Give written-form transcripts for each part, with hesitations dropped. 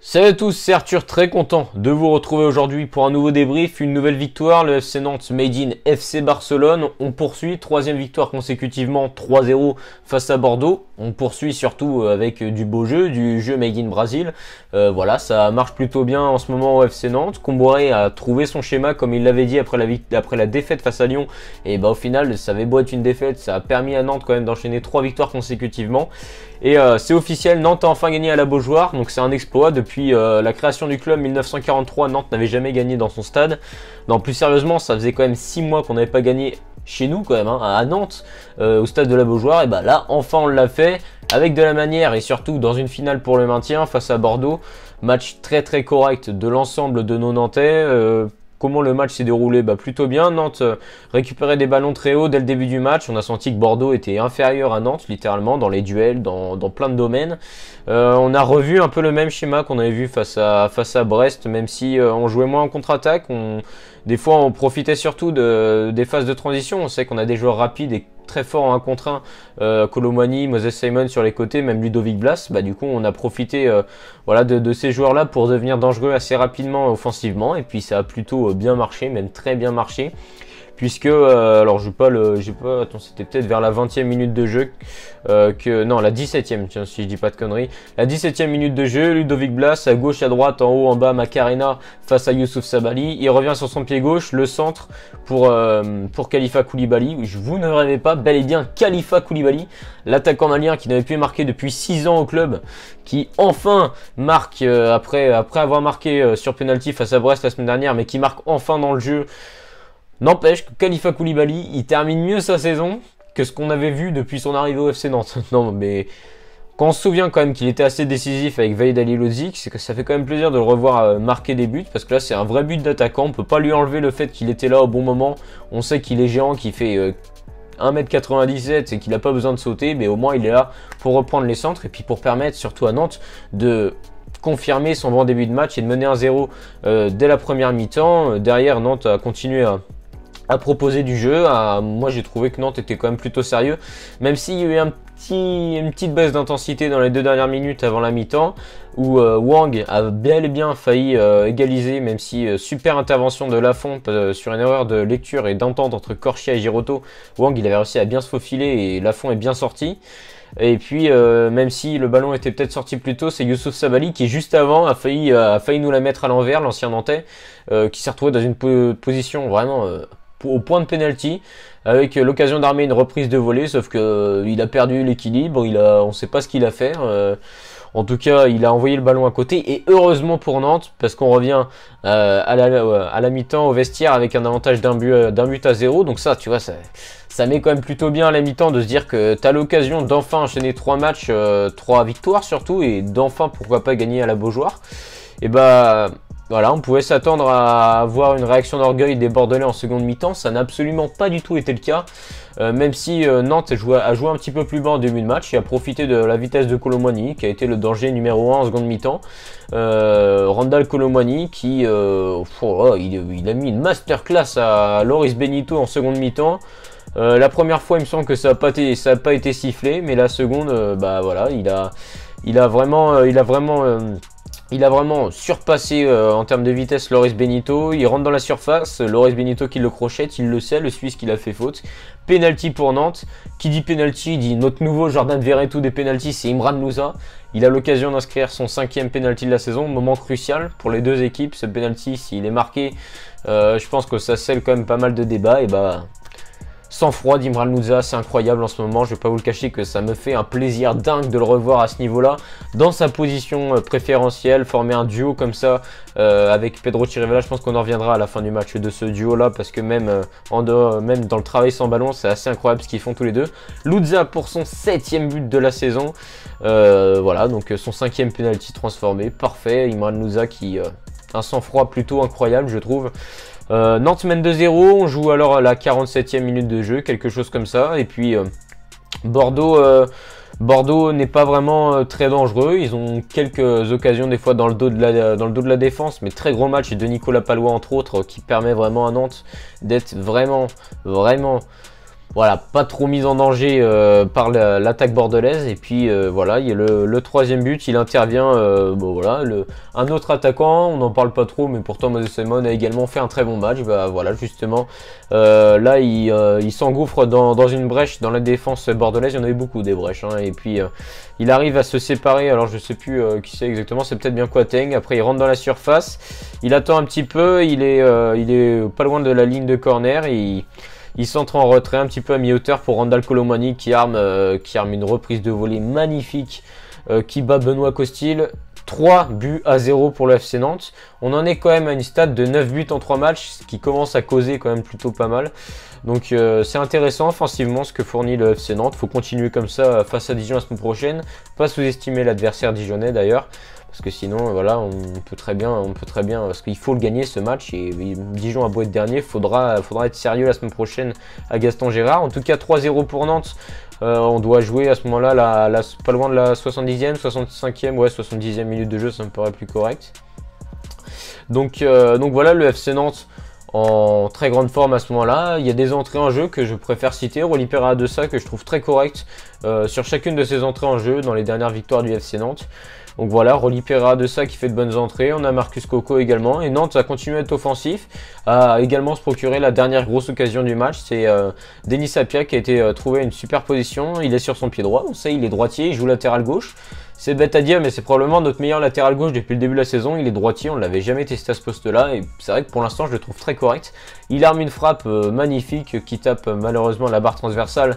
Salut à tous, c'est Arthur, très content de vous retrouver aujourd'hui pour un nouveau débrief, une nouvelle victoire. Le FC Nantes made in FC Barcelone. On poursuit, troisième victoire consécutivement, 3-0 face à Bordeaux. On poursuit surtout avec du beau jeu, du jeu made in Brésil. Voilà, ça marche plutôt bien en ce moment au FC Nantes. Comboiré a trouvé son schéma comme il l'avait dit après la défaite face à Lyon. Et bah au final, ça avait beau être une défaite, ça a permis à Nantes quand même d'enchaîner 3 victoires consécutivement. Et c'est officiel, Nantes a enfin gagné à la Beaujoire, donc c'est un exploit. Depuis la création du club 1943, Nantes n'avait jamais gagné dans son stade. Non, plus sérieusement, ça faisait quand même 6 mois qu'on n'avait pas gagné chez nous quand même, hein, à Nantes, au stade de la Beaujoire. Et bah là, enfin on l'a fait, avec de la manière et surtout dans une finale pour le maintien face à Bordeaux. Match très très correct de l'ensemble de nos Nantais. Comment le match s'est déroulé? Bah plutôt bien. Nantes récupérait des ballons très hauts dès le début du match. On a senti que Bordeaux était inférieur à Nantes, littéralement, dans les duels, dans plein de domaines. On a revu un peu le même schéma qu'on avait vu face à Brest, même si on jouait moins en contre-attaque. Des fois, on profitait surtout des phases de transition. On sait qu'on a des joueurs rapides et très forts en 1 contre 1, Kolo Muani, Moses Simon sur les côtés, même Ludovic Blas. Bah, du coup, on a profité voilà, de ces joueurs-là pour devenir dangereux assez rapidement offensivement. Et puis, ça a plutôt bien marché, même très bien marché. Puisque, alors attends, c'était peut-être vers la 20e minute de jeu, non, la 17e, tiens, si je dis pas de conneries. La 17e minute de jeu, Ludovic Blas, à gauche, à droite, en haut, en bas, Macarena, face à Youssouf Sabaly. Il revient sur son pied gauche, le centre pour Khalifa Koulibaly. Vous ne rêvez pas, bel et bien Khalifa Koulibaly, l'attaquant malien qui n'avait plus marqué depuis 6 ans au club, qui enfin marque, après avoir marqué sur penalty face à Brest la semaine dernière, mais qui marque enfin dans le jeu. N'empêche que Khalifa Koulibaly, il termine mieux sa saison que ce qu'on avait vu depuis son arrivée au FC Nantes. Non, mais quand on se souvient quand même qu'il était assez décisif avec Vahid Halilhodžić, c'est que ça fait quand même plaisir de le revoir marquer des buts, parce que là c'est un vrai but d'attaquant. On peut pas lui enlever le fait qu'il était là au bon moment. On sait qu'il est géant, qu'il fait 1m97 et qu'il n'a pas besoin de sauter, mais au moins il est là pour reprendre les centres et puis pour permettre surtout à Nantes de confirmer son bon début de match et de mener 1-0 dès la première mi-temps. Derrière, Nantes a continué à proposer du jeu. Moi j'ai trouvé que Nantes était quand même plutôt sérieux, même s'il y a eu une petite baisse d'intensité dans les 2 dernières minutes avant la mi-temps, où Hwang a bel et bien failli égaliser, même si super intervention de Lafont sur une erreur de lecture et d'entente entre Corchia et Girotto. Hwang il avait réussi à bien se faufiler et Lafont est bien sorti. Et puis même si le ballon était peut-être sorti plus tôt, c'est Youssouf Sabaly qui juste avant a failli nous la mettre à l'envers, l'ancien Nantais, qui s'est retrouvé dans une position vraiment au point de penalty, avec l'occasion d'armer une reprise de volée, sauf que il a perdu l'équilibre, on ne sait pas ce qu'il a fait. En tout cas, il a envoyé le ballon à côté, et heureusement pour Nantes, parce qu'on revient à la mi-temps au vestiaire avec un avantage d'un but à 0. Donc ça, tu vois, ça met quand même plutôt bien à la mi-temps de se dire que tu as l'occasion d'enfin enchaîner 3 matchs, 3 victoires surtout, et d'enfin, pourquoi pas, gagner à la Beaujoire. Et bah voilà, on pouvait s'attendre à avoir une réaction d'orgueil des Bordelais en seconde mi-temps. Ça n'a absolument pas du tout été le cas. Même si Nantes a joué un petit peu plus bas en début de match et a profité de la vitesse de Kolo Muani, qui a été le danger numéro 1 en seconde mi-temps. Randal Kolo Muani qui il a mis une masterclass à Loris Benito en seconde mi-temps. La première fois, il me semble que ça a pas été sifflé, mais la seconde, bah voilà, il a vraiment surpassé en termes de vitesse Loris Benito. Il rentre dans la surface, Loris Benito qui le crochette, il le sait, le Suisse qu'il a fait faute. Penalty pour Nantes. Qui dit penalty dit notre nouveau Jordan Verretou des penalties, c'est Imran Louza. Il a l'occasion d'inscrire son 5e penalty de la saison, moment crucial pour les deux équipes. Ce penalty, s'il est marqué, je pense que ça scelle quand même pas mal de débats. Et bah, sans froid d'Imran Louza, c'est incroyable en ce moment. Je vais pas vous le cacher que ça me fait un plaisir dingue de le revoir à ce niveau-là, dans sa position préférentielle, former un duo comme ça avec Pedro Chirivella. Je pense qu'on en reviendra à la fin du match de ce duo-là, parce que même même dans le travail sans ballon, c'est assez incroyable ce qu'ils font tous les deux. Louza pour son 7e but de la saison. Voilà, donc son 5e penalty transformé, parfait. Imran Louza qui un sang-froid plutôt incroyable, je trouve. Nantes mène 2-0, on joue alors à la 47e minute de jeu, quelque chose comme ça. Et puis Bordeaux n'est pas vraiment très dangereux. Ils ont quelques occasions des fois dans le dos de la défense, mais très gros match de Nicolas Pallois entre autres, qui permet vraiment à Nantes d'être vraiment voilà, pas trop mis en danger par l'attaque bordelaise. Et puis voilà, il y a le troisième but, il intervient, bon, voilà, un autre attaquant, on n'en parle pas trop, mais pourtant Moses Simon a également fait un très bon match. Bah voilà, justement, là il s'engouffre dans une brèche dans la défense bordelaise. Il y en avait beaucoup des brèches, hein, et puis il arrive à se séparer. Alors je sais plus qui c'est exactement, c'est peut-être bien Kouateng. Après il rentre dans la surface, il attend un petit peu, il est pas loin de la ligne de corner, et il s'entre en retrait un petit peu à mi-hauteur pour Randal Colomani qui arme une reprise de volée magnifique qui bat Benoît Costil. 3 buts à 0 pour le FC Nantes. On en est quand même à une stat de 9 buts en 3 matchs, ce qui commence à causer quand même plutôt pas mal. Donc c'est intéressant offensivement ce que fournit le FC Nantes. Il faut continuer comme ça face à Dijon la semaine prochaine. Pas sous-estimer l'adversaire dijonnais d'ailleurs. Parce que sinon, voilà, on peut très bien, parce qu'il faut le gagner ce match. Et Dijon a beau être dernier, faudra être sérieux la semaine prochaine à Gaston Gérard. En tout cas, 3-0 pour Nantes. On doit jouer à ce moment-là, pas loin de la 70e, 65e, ouais, 70e minute de jeu, ça me paraît plus correct. Donc voilà, le FC Nantes en très grande forme à ce moment-là. Il y a des entrées en jeu que je préfère citer. Rolly Perra de ça que je trouve très correct sur chacune de ses entrées en jeu dans les dernières victoires du FC Nantes. Donc voilà, Rolly Perra de ça qui fait de bonnes entrées. On a Marcus Coco également. Et Nantes a continué à être offensif. A également se procurer la dernière grosse occasion du match. C'est Denis Sapia qui a été trouvé une super position. Il est sur son pied droit. On sait, il est droitier. Il joue latéral gauche. C'est bête à dire, mais c'est probablement notre meilleur latéral gauche depuis le début de la saison. Il est droitier, on ne l'avait jamais testé à ce poste-là. Et c'est vrai que pour l'instant, je le trouve très correct. Il arme une frappe magnifique qui tape malheureusement la barre transversale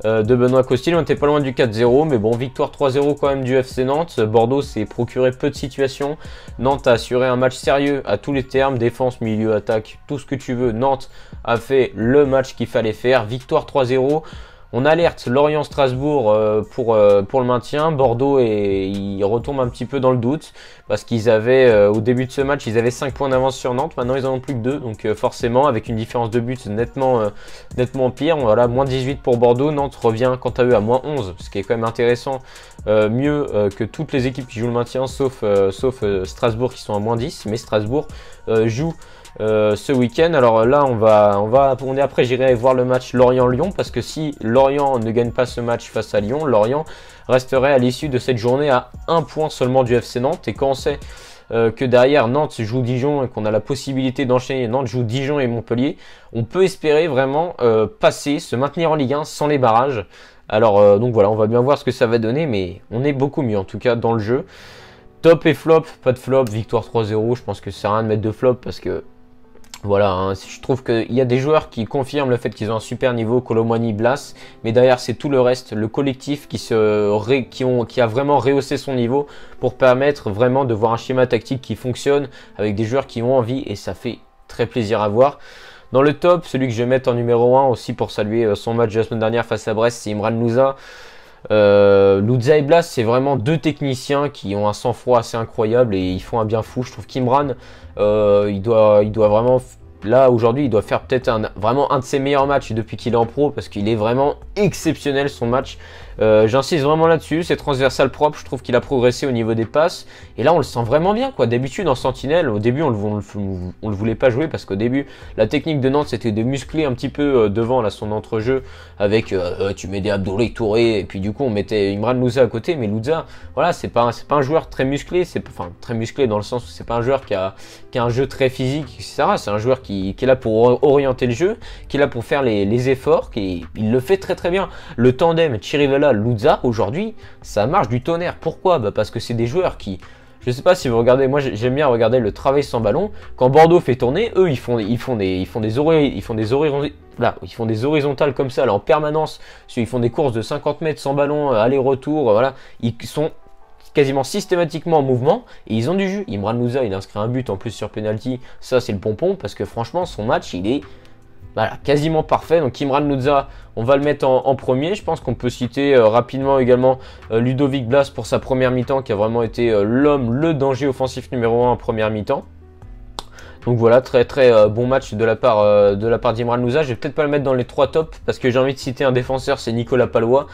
de Benoît Costil. On n'était pas loin du 4-0, mais bon, victoire 3-0 quand même du FC Nantes. Bordeaux s'est procuré peu de situations. Nantes a assuré un match sérieux à tous les termes. Défense, milieu, attaque, tout ce que tu veux. Nantes a fait le match qu'il fallait faire. Victoire 3-0. On alerte Lorient-Strasbourg pour le maintien. Bordeaux, il retombe un petit peu dans le doute parce qu'ils avaient, au début de ce match, ils avaient 5 points d'avance sur Nantes. Maintenant, ils en ont plus que 2. Donc forcément, avec une différence de but nettement pire. Voilà, moins 18 pour Bordeaux. Nantes revient quant à eux à moins 11, ce qui est quand même intéressant. Mieux que toutes les équipes qui jouent le maintien, sauf Strasbourg qui sont à moins 10. Mais Strasbourg joue ce week-end. Alors là, on est après, j'irai voir le match Lorient-Lyon parce que si Lorient ne gagne pas ce match face à Lyon, Lorient resterait à l'issue de cette journée à 1 point seulement du FC Nantes. Et quand on sait que derrière Nantes joue Dijon et qu'on a la possibilité d'enchaîner, Nantes joue Dijon et Montpellier, on peut espérer vraiment passer, se maintenir en Ligue 1 sans les barrages. Alors donc voilà, on va bien voir ce que ça va donner, mais on est beaucoup mieux en tout cas dans le jeu. Top et flop, pas de flop, victoire 3-0, je pense que ça sert à rien de mettre de flop parce que voilà, hein, je trouve qu'il y a des joueurs qui confirment le fait qu'ils ont un super niveau, Colomani, Blas, mais derrière c'est tout le reste, le collectif qui a vraiment rehaussé son niveau pour permettre vraiment de voir un schéma tactique qui fonctionne avec des joueurs qui ont envie et ça fait très plaisir à voir. Dans le top, celui que je vais mettre en numéro 1 aussi pour saluer son match de la semaine dernière face à Brest, c'est Imran Louza. Louza et Blas, c'est vraiment deux techniciens qui ont un sang-froid assez incroyable et ils font un bien fou. Je trouve qu'Imran, il doit vraiment, là aujourd'hui, il doit faire peut-être vraiment un de ses meilleurs matchs depuis qu'il est en pro parce qu'il est vraiment exceptionnel son match. J'insiste vraiment là-dessus, c'est transversal propre, je trouve qu'il a progressé au niveau des passes et là on le sent vraiment bien quoi. D'habitude en sentinelle, au début on le voulait pas jouer parce qu'au début la technique de Nantes c'était de muscler un petit peu devant là son entrejeu avec tu mets des Abdoulaye Touré et puis du coup on mettait Imran Louza à côté, mais Louza voilà c'est pas un joueur très musclé, enfin très musclé dans le sens où c'est pas un joueur qui a un jeu très physique etc. C'est un joueur qui est là pour orienter le jeu, qui est là pour faire les efforts, il le fait très très bien. Le tandem Chirivella Louza aujourd'hui ça marche du tonnerre. Pourquoi? Parce que c'est des joueurs qui, je sais pas si vous regardez, moi j'aime bien regarder le travail sans ballon. Quand Bordeaux fait tourner, eux ils font des horizontales comme ça là, en permanence. Ils font des courses de 50 mètres sans ballon, aller-retour, voilà. Ils sont quasiment systématiquement en mouvement et ils ont du jus. Imran Louza il inscrit un but en plus sur penalty, ça c'est le pompon parce que franchement son match il est voilà, quasiment parfait. Donc Imran Louza, on va le mettre en premier. Je pense qu'on peut citer rapidement également Ludovic Blas pour sa première mi-temps qui a vraiment été le danger offensif numéro 1 en première mi-temps. Donc voilà, très très bon match de la part d'Imran Louza. Je vais peut-être pas le mettre dans les 3 tops parce que j'ai envie de citer un défenseur, c'est Nicolas Palois.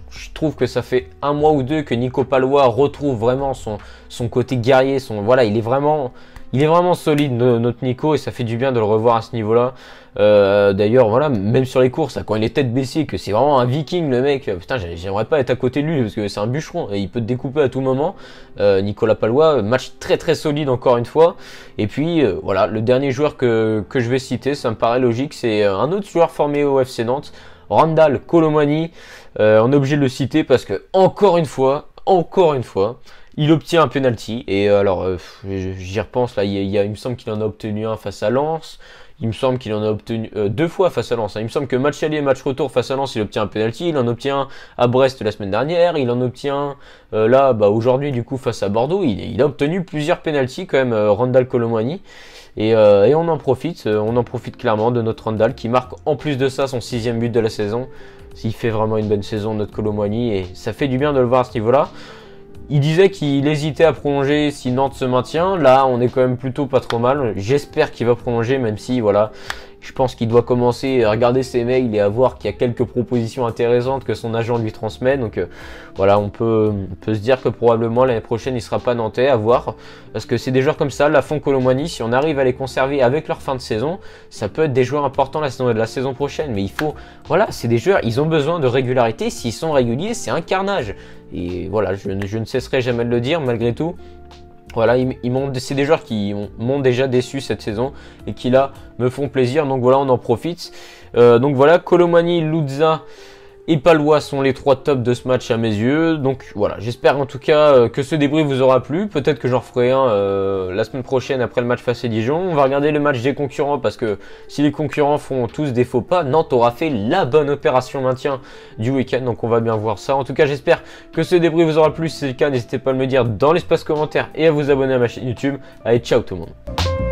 Je trouve que ça fait un mois ou deux que Nico Palois retrouve vraiment son côté guerrier. Voilà, il est vraiment... Il est vraiment solide, notre Nico, et ça fait du bien de le revoir à ce niveau-là. D'ailleurs, voilà, même sur les courses, quand il est tête baissée, que c'est vraiment un viking, le mec. Putain, j'aimerais pas être à côté de lui parce que c'est un bûcheron et il peut te découper à tout moment. Nicolas Palois, match très très solide encore une fois. Et puis voilà, le dernier joueur que je vais citer, ça me paraît logique, c'est un autre joueur formé au FC Nantes, Randal Kolo Muani. On est obligé de le citer parce que encore une fois, il obtient un penalty. Et alors, j'y repense là, il me semble qu'il en a obtenu un face à Lens. Il me semble qu'il en a obtenu 2 fois face à Lens. Il me semble que match aller et match retour face à Lens, il obtient un penalty. Il en obtient un à Brest la semaine dernière. Il en obtient là, aujourd'hui du coup face à Bordeaux. Il a obtenu plusieurs penalties quand même, Randal Kolo Muani. Et on en profite clairement de notre Randal qui marque en plus de ça son 6e but de la saison. Il fait vraiment une bonne saison, notre Kolo Muani, et ça fait du bien de le voir à ce niveau-là. Il disait qu'il hésitait à prolonger si Nantes se maintient. Là, on est quand même plutôt pas trop mal. J'espère qu'il va prolonger, même si, voilà, je pense qu'il doit commencer à regarder ses mails et à voir qu'il y a quelques propositions intéressantes que son agent lui transmet. Donc voilà, on peut se dire que probablement l'année prochaine, il sera pas nantais, à voir. Parce que c'est des joueurs comme ça, Lafont, Kolo Muani, si on arrive à les conserver avec leur fin de saison, ça peut être des joueurs importants la saison prochaine. Mais il faut, voilà, c'est des joueurs, ils ont besoin de régularité. S'ils sont réguliers, c'est un carnage. Et voilà, je ne cesserai jamais de le dire malgré tout. Voilà, c'est des joueurs qui m'ont déjà déçu cette saison et qui là me font plaisir. Donc voilà, on en profite. Donc voilà, Kolo Muani, Louza et Palois sont les 3 tops de ce match à mes yeux. Donc voilà, j'espère en tout cas que ce débrief vous aura plu. Peut-être que j'en referai un la semaine prochaine après le match face à Dijon. On va regarder le match des concurrents parce que si les concurrents font tous des faux pas, Nantes aura fait la bonne opération maintien du week-end. Donc on va bien voir ça. En tout cas, j'espère que ce débrief vous aura plu. Si c'est le cas, n'hésitez pas à me le dire dans l'espace commentaire et à vous abonner à ma chaîne YouTube. Allez, ciao tout le monde.